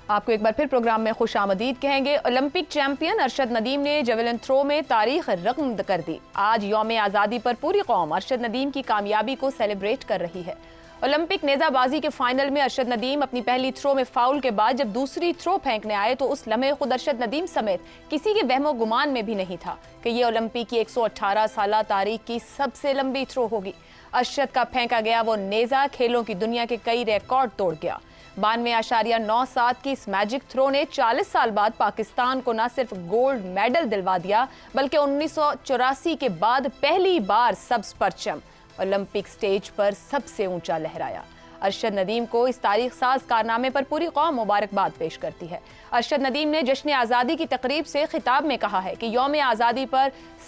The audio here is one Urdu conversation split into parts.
آپ کو ایک بار پھر پروگرام میں خوش آمدید کہیں گے۔ اولمپک چیمپئن ارشد ندیم نے جیولن تھرو میں تاریخ رقم کر دی۔ آج یوم آزادی پر پوری قوم ارشد ندیم کی کامیابی کو سیلیبریٹ کر رہی ہے۔ اولمپک نیزہ بازی کے فائنل میں ارشد ندیم اپنی پہلی تھرو میں فاؤل کے بعد جب دوسری تھرو پھینکنے آئے تو اس لمحے خود ارشد ندیم سمیت کسی کے وہم و گمان میں بھی نہیں تھا کہ یہ اولمپک کی 118 سالہ تاریخ کی سب سے لمبی تھرو ہوگی۔ ارشد کا پھینکا گیا وہ نیزہ کھیلوں کی دنیا کے کئی ریکارڈ توڑ گیا۔ 92.97 کی اس میجک تھرو نے 40 سال بعد پاکستان کو نہ صرف گولڈ میڈل دلوا دیا بلکہ 1984 کے بعد پہلی بار سبز پرچم اولمپک سٹیج پر سب سے اونچا لہرایا۔ ارشد ندیم کو اس تاریخ ساز کارنامے پر پوری قوم مبارکباد پیش کرتی ہے۔ ارشد ندیم نے جشن آزادی کی تقریب سے خطاب میں کہا ہے کہ یوم آزادی پر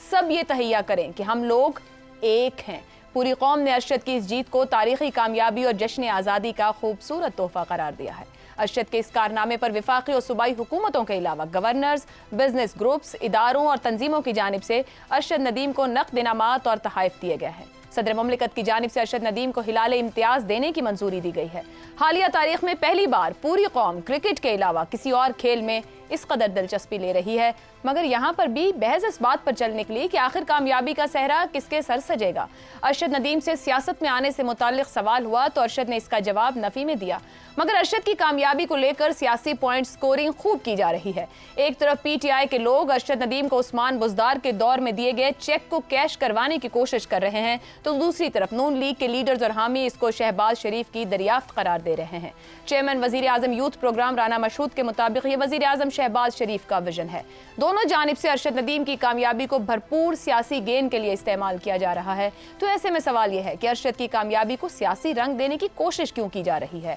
سب یہ تہیہ کریں کہ ہم لوگ ایک ہیں۔ پوری قوم نے ارشد کی اس جیت کو تاریخی کامیابی اور جشن آزادی کا خوبصورت تحفہ قرار دیا ہے۔ ارشد کے اس کارنامے پر وفاقی اور صوبائی حکومتوں کے علاوہ گورنرز، بزنس گروپس، اداروں اور تنظیموں کی جانب سے ارشد ندیم کو نقد انعامات اور تحائف دیے گئے ہیں۔ صدر مملکت کی جانب سے ارشد ندیم کو ہلال امتیاز دینے کی منظوری دی گئی ہے۔ حالیہ تاریخ میں پہلی بار پوری قوم کرکٹ کے علاوہ کسی اور کھیل میں اس قدر دلچسپی لے رہی ہے، مگر یہاں پر بھی بحث اس بات پر چل نکلی کہ آخر کامیابی کا صحرا کس کے سر سجے گا۔ ارشد ندیم سے سیاست میں آنے سے متعلق سوال ہوا تو ارشد نے اس کا جواب نفی میں دیا، مگر ارشد کی کامیابی کو لے کر سیاسی پوائنٹ سکورنگ خوب کی جا رہی ہے۔ ایک طرف پی ٹی آئی کے لوگ ارشد ندیم کو عثمان بزدار کے دور میں دیے گئے چیک کو کیش کروانے کی کوشش کر رہے ہیں تو دوسری طرف نون لیگ کے لیڈرز اور حامی اس کو شہباز شریف کی دریافت قرار دے رہے ہیں۔ چیئرمین وزیر اعظم یوتھ پروگرام رانا مشہود کے مطابق یہ وزیر اعظم شہباز شریف کا ویژن ہے۔ دونوں جانب سے ارشد ندیم کی کامیابی کو بھرپور سیاسی گین کے لیے استعمال کیا جا رہا ہے، تو ایسے میں سوال یہ ہے کہ ارشد کی کامیابی کو سیاسی رنگ دینے کی کوشش کیوں کی جا رہی ہے؟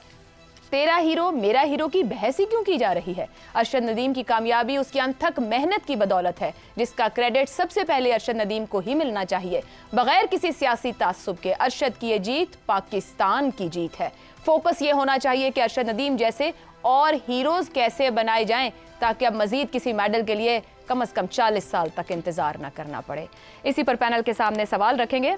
تیرا ہیرو میرا ہیرو کی بحث ہی کیوں کی جا رہی ہے؟ ارشد ندیم کی کامیابی اس کی انتھک محنت کی بدولت ہے، جس کا کریڈٹ سب سے پہلے ارشد ندیم کو ہی ملنا چاہیے۔ بغیر کسی سیاسی تعصب کے ارشد کی یہ جیت پاکستان کی جیت ہے۔ فوکس یہ ہونا چاہیے کہ ارشد ندیم جیسے اور ہیروز کیسے بنائے جائیں تاکہ اب مزید کسی میڈل کے لیے کم از کم 40 سال تک انتظار نہ کرنا پڑے۔ اسی پر پینل کے سامنے سوال رکھیں گے۔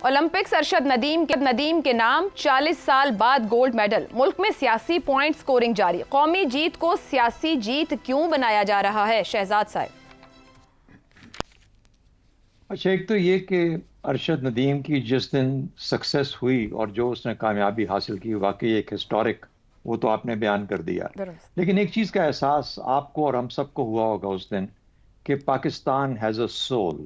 اولمپکس ارشد ندیم کے نام 40 سال بعد گولڈ میڈل، ملک میں سیاسی پوائنٹ سکورنگ جاری، قومی جیت کو سیاسی جیت کیوں بنایا جا رہا ہے؟ شہزاد صاحب۔ اچھا، ایک تو یہ کہ ارشد ندیم کی جس دن سکسیس ہوئی اور جو اس نے کامیابی حاصل کی واقعی ایک ہسٹورک، وہ تو آپ نے بیان کر دیا، لیکن ایک چیز کا احساس آپ کو اور ہم سب کو ہوا ہوگا اس دن کہ Pakistan has a civil.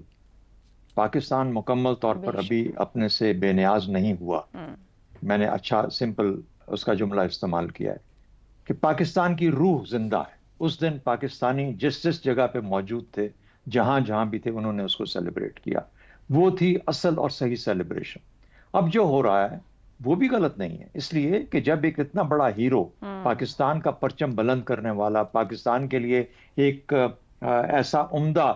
Pakistan مکمل طور پر ابھی اپنے سے بے نیاز نہیں ہوا۔ میں نے اچھا سمپل اس کا جملہ استعمال کیا ہے کہ پاکستان کی روح زندہ ہے۔ اس دن پاکستانی جس جگہ پہ موجود تھے، جہاں بھی تھے، انہوں نے اس کو سیلیبریٹ کیا۔ وہ تھی اصل اور صحیح سیلیبریشن۔ اب جو ہو رہا ہے وہ بھی غلط نہیں ہے، اس لیے کہ جب ایک اتنا بڑا ہیرو، پاکستان کا پرچم بلند کرنے والا، پاکستان کے لیے ایک ایسا عمدہ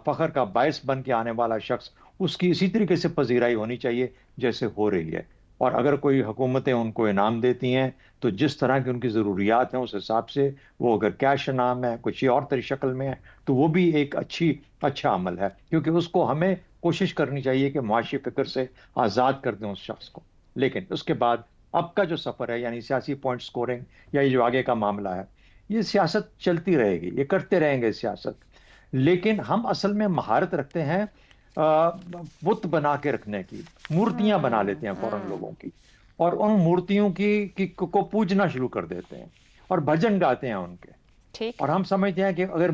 فخر کا باعث بن کے آنے والا شخص، اس کی اسی طریقے سے پذیرائی ہونی چاہیے جیسے ہو رہی ہے۔ اور اگر کوئی حکومتیں ان کو انعام دیتی ہیں تو جس طرح کی ان کی ضروریات ہیں اس حساب سے، وہ اگر کیش انعام ہے، کچھ اور طری شکل میں ہے، تو وہ بھی ایک اچھا عمل ہے، کیونکہ اس کو ہمیں کوشش کرنی چاہیے کہ معاشی فکر سے آزاد کر دیں اس شخص کو۔ لیکن اس کے بعد اب کا جو سفر ہے، یعنی سیاسی پوائنٹ سکورنگ یا یہ جو آگے کا معاملہ ہے، یہ سیاست چلتی رہے گی، یہ کرتے رہیں گے سیاست، لیکن ہم اصل میں مہارت رکھتے ہیں بت بنا کے رکھنے کی، مورتیاں بنا لیتے ہیں فوراً لوگوں کی، اور ان مورتیوں کو پوجنا شروع کر دیتے ہیں اور بھجن گاتے ہیں ان کے، اور ہم سمجھتے ہیں کہ اگر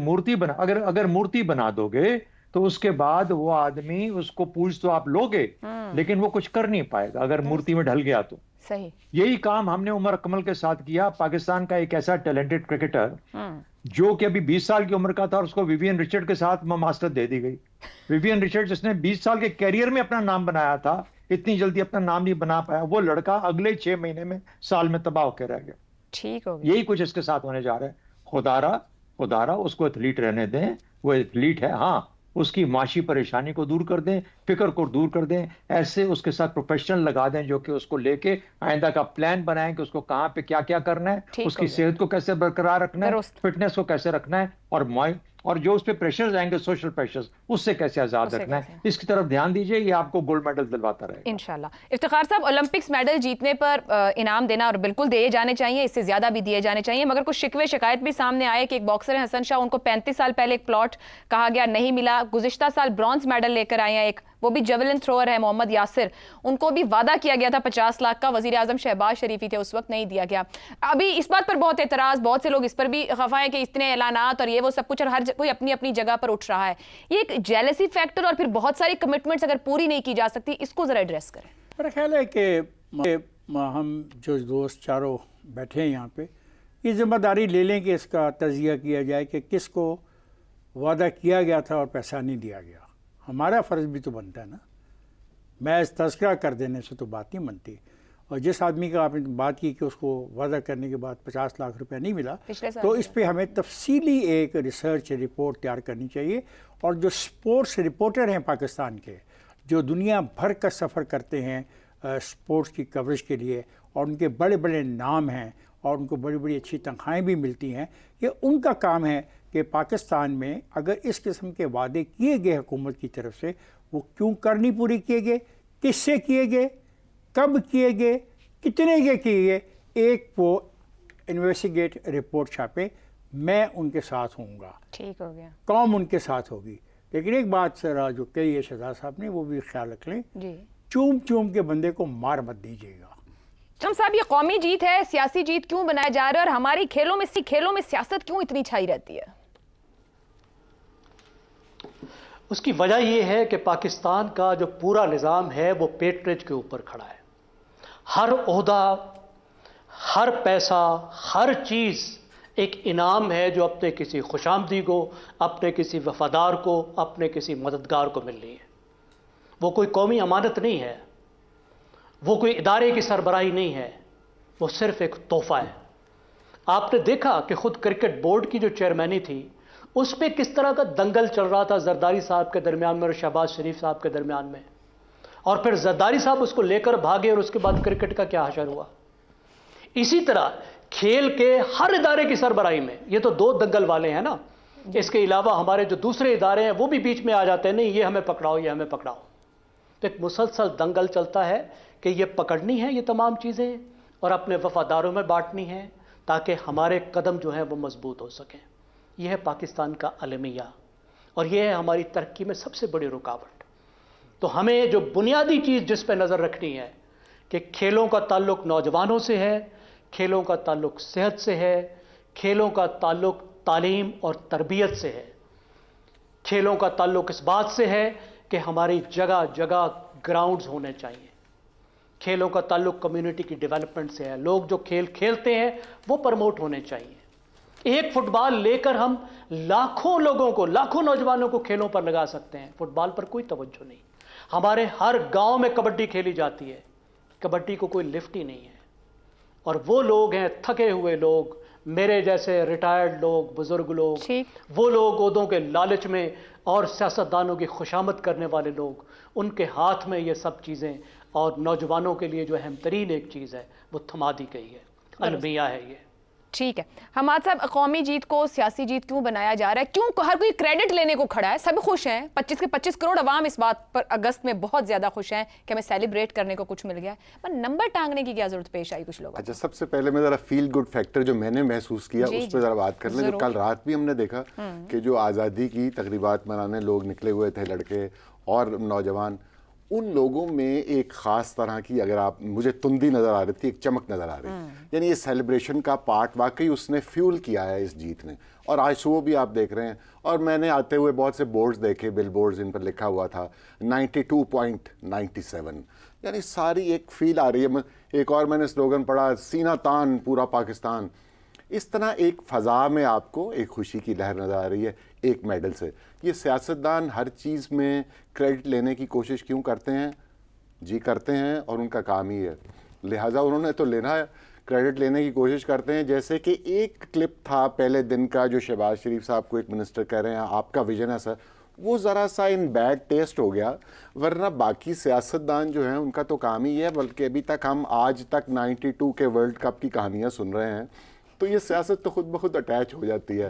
مورتی بنا دو گے تو اس کے بعد وہ آدمی اس کو پوج تو آپ لوگے لیکن وہ کچھ کر نہیں پائے گا اگر مورتی میں ڈھل گیا تو۔ صحیح، یہی کام ہم نے عمر اکمل کے ساتھ کیا۔ پاکستان کا ایک ایسا ٹیلنٹڈ کرکٹر جو کہ ابھی 20 سال کی عمر کا تھا، اور اس کو ویوین رچرڈ کے ساتھ ماسٹر دے دی گئی۔ ویوین رچرڈ جس نے 20 سال کے کیریئر میں اپنا نام بنایا تھا، اتنی جلدی اپنا نام نہیں بنا پایا، وہ لڑکا اگلے 6 مہینے میں سال میں تباہ ہو کے رہ گیا۔ ٹھیک ہو گیا۔ یہی کچھ اس کے ساتھ ہونے جا رہا ہے۔ خدا را اس کو ایتھلیٹ رہنے دیں، وہ ایتھلیٹ ہے، ہاں اس کی معاشی پریشانی کو دور کر دیں، فکر کو دور کر دیں، ایسے اس کے ساتھ پروفیشنل لگا دیں جو کہ اس کو لے کے آئندہ کا پلان بنائیں کہ اس کو کہاں پہ کیا کرنا ہے، اس کی صحت کو کیسے برقرار رکھنا ہے، فٹنس کو کیسے رکھنا ہے، اور جو اس پہ پریشرز آئیں گے سوشل پریشرز اس سے کیسے آزاد رکھنا ہے اس کی طرف دھیان دیجیے. یہ آپ کو گولڈ میڈل دلواتا رہے گا انشاءاللہ. افتخار صاحب اولمپکس میڈل جیتنے پر انعام دینا اور بالکل دیے جانے چاہیے, اس سے زیادہ بھی دیے جانے چاہیے, مگر کچھ شکوے شکایت بھی سامنے آئے کہ ایک باکسر ہیں حسن شاہ, ان کو 35 سال پہلے ایک پلاٹ کہا گیا نہیں ملا, گزشتہ سال برونز میڈل لے کر آئے ہیں ایک, وہ بھی جیولن تھروور ہے محمد یاسر, ان کو بھی وعدہ کیا گیا تھا 50 لاکھ کا, وزیر اعظم شہباز شریف ہی تھے اس وقت, نہیں دیا گیا. ابھی اس بات پر بہت اعتراض, بہت سے لوگ اس پر بھی خفا ہے کہ اتنے اعلانات اور یہ وہ سب کچھ, اور ہر کوئی اپنی اپنی جگہ پر اٹھ رہا ہے. یہ ایک جیلسی فیکٹر اور پھر بہت ساری کمٹمنٹس اگر پوری نہیں کی جا سکتی, اس کو ذرا ایڈریس کریں. میرا خیال ہے کہ ہم جو دوست چاروں بیٹھے ہیں یہاں پہ, یہ ذمہ داری لے لیں کہ اس کا تجزیہ کیا جائے کہ کس کو وعدہ کیا گیا تھا اور پیسہ نہیں دیا گیا. ہمارا فرض بھی تو بنتا ہے نا, محض تذکرہ کر دینے سے تو بات نہیں بنتی. اور جس آدمی کا آپ نے بات کی کہ اس کو وعدہ کرنے کے بعد 50 لاکھ روپے نہیں ملا, تو اس پہ ہمیں تفصیلی ایک ریسرچ رپورٹ تیار کرنی چاہیے. اور جو سپورٹس رپورٹر ہیں پاکستان کے, جو دنیا بھر کا سفر کرتے ہیں سپورٹس کی کوریج کے لیے, اور ان کے بڑے بڑے نام ہیں اور ان کو بڑی بڑی اچھی تنخواہیں بھی ملتی ہیں, یہ ان کا کام ہے کہ پاکستان میں اگر اس قسم کے وعدے کیے گئے حکومت کی طرف سے, وہ کیوں کر نہیں پوری کیے گئے, کس سے کیے گئے, کب کیے گئے, کتنے کے کیے گئے, ایک وہ انویسٹیگیٹ رپورٹ چھاپے. میں ان کے ساتھ ہوں گا, ٹھیک ہو گیا, قوم ان کے ساتھ ہوگی. لیکن ایک بات سر جو کہی ہے شہزاد صاحب نے, وہ بھی خیال رکھ لیں, چوم چوم کے بندے کو مار مت دیجیے گا. چم صاحب, یہ قومی جیت ہے, سیاسی جیت کیوں بنایا جا رہا ہے, اور ہماری کھیلوں میں سیاست کیوں اتنی چھائی رہتی ہے؟ اس کی وجہ یہ ہے کہ پاکستان کا جو پورا نظام ہے وہ پیٹریج کے اوپر کھڑا ہے. ہر عہدہ, ہر پیسہ, ہر چیز ایک انعام ہے جو اپنے کسی خوش آمدی کو, اپنے کسی وفادار کو, اپنے کسی مددگار کو مل رہی ہے. وہ کوئی قومی امانت نہیں ہے, وہ کوئی ادارے کی سربراہی نہیں ہے, وہ صرف ایک تحفہ ہے. آپ نے دیکھا کہ خود کرکٹ بورڈ کی جو چیئرمینی تھی, اس پہ کس طرح کا دنگل چل رہا تھا زرداری صاحب کے درمیان میں اور شہباز شریف صاحب کے درمیان میں, اور پھر زرداری صاحب اس کو لے کر بھاگے اور اس کے بعد کرکٹ کا کیا حشر ہوا. اسی طرح کھیل کے ہر ادارے کی سربراہی میں, یہ تو 2 دنگل والے ہیں نا, اس کے علاوہ ہمارے جو دوسرے ادارے ہیں وہ بھی بیچ میں آ جاتے ہیں, نہیں یہ ہمیں پکڑاؤ, یہ ہمیں پکڑاؤ. تو ایک مسلسل دنگل چلتا ہے کہ یہ پکڑنی ہے یہ تمام چیزیں اور اپنے وفاداروں میں بانٹنی ہیں تاکہ ہمارے قدم جو ہیں وہ مضبوط ہو سکیں. یہ ہے پاکستان کا المیہ, اور یہ ہے ہماری ترقی میں سب سے بڑی رکاوٹ. تو ہمیں جو بنیادی چیز جس پہ نظر رکھنی ہے کہ کھیلوں کا تعلق نوجوانوں سے ہے, کھیلوں کا تعلق صحت سے ہے, کھیلوں کا تعلق تعلیم اور تربیت سے ہے, کھیلوں کا تعلق اس بات سے ہے کہ ہماری جگہ جگہ گراؤنڈز ہونے چاہیے, کھیلوں کا تعلق کمیونٹی کی ڈیولپمنٹ سے ہے, لوگ جو کھیل کھیلتے ہیں وہ پروموٹ ہونے چاہیے. ایک فٹ بال لے کر ہم لاکھوں لوگوں کو, لاکھوں نوجوانوں کو کھیلوں پر لگا سکتے ہیں. فٹ بال پر کوئی توجہ نہیں. ہمارے ہر گاؤں میں کبڈی کھیلی جاتی ہے, کبڈی کو کوئی لفٹ ہی نہیں ہے. اور وہ لوگ ہیں تھکے ہوئے لوگ, میرے جیسے ریٹائرڈ لوگ, بزرگ لوگ, وہ لوگ عہدوں کے لالچ میں اور سیاستدانوں کی خوشامد کرنے والے لوگ, ان کے ہاتھ میں یہ سب چیزیں, اور نوجوانوں کے لیے جو اہم ترین ایک چیز ہے وہ تھما دی گئی ہے, المیہ ہے یہ. ٹھیک ہے حماد صاحب, قومی جیت کو سیاسی جیت کیوں بنایا جا رہا ہے, کیوں ہر کوئی کریڈٹ لینے کو کھڑا ہے؟ سب خوش ہیں, 25 کے 25 کروڑ عوام اس بات پر اگست میں بہت زیادہ خوش ہیں کہ ہمیں سیلیبریٹ کرنے کو کچھ مل گیا ہے, پر نمبر ٹانگنے کی کیا ضرورت پیش آئی کچھ لوگوں کو؟ اچھا, سب سے پہلے میں ذرا فیل گڈ فیکٹر جو میں نے محسوس کیا اس پہ ذرا بات کر لیں. جو کل رات بھی ہم نے دیکھا کہ جو آزادی کی تقریبات منانے لوگ نکلے ہوئے تھے, لڑکے اور نوجوان, ان لوگوں میں ایک خاص طرح کی, اگر آپ مجھے تندی نظر آ رہی تھی, ایک چمک نظر آ رہی. یعنی یہ سیلیبریشن کا پارٹ واقعی اس نے فیول کیا ہے اس جیت نے. اور آج صبح بھی آپ دیکھ رہے ہیں, اور میں نے آتے ہوئے بہت سے بورڈز دیکھے, بل بورڈز, ان پر لکھا ہوا تھا 92.97, یعنی ساری ایک فیل آ رہی ہے. ایک اور میں نے سلوگن پڑھا, سینہ تان پورا پاکستان. اس طرح ایک فضا میں آپ کو ایک خوشی کی لہر نظر آ رہی ہے ایک میڈل سے. یہ سیاستدان ہر چیز میں کریڈٹ لینے کی کوشش کیوں کرتے ہیں؟ جی کرتے ہیں, اور ان کا کام ہی ہے, لہٰذا انہوں نے تو لینا ہے, کریڈٹ لینے کی کوشش کرتے ہیں. جیسے کہ ایک کلپ تھا پہلے دن کا جو شہباز شریف صاحب کو ایک منسٹر کہہ رہے ہیں آپ کا ویژن ہے سر, وہ ذرا سا ان بیڈ ٹیسٹ ہو گیا. ورنہ باقی سیاستدان جو ہیں ان کا تو کام ہی ہے, بلکہ ابھی تک ہم آج تک 92 کے ورلڈ کپ کی کہانیاں سن رہے ہیں, تو یہ سیاست تو خود بخود اٹیچ ہو جاتی ہے.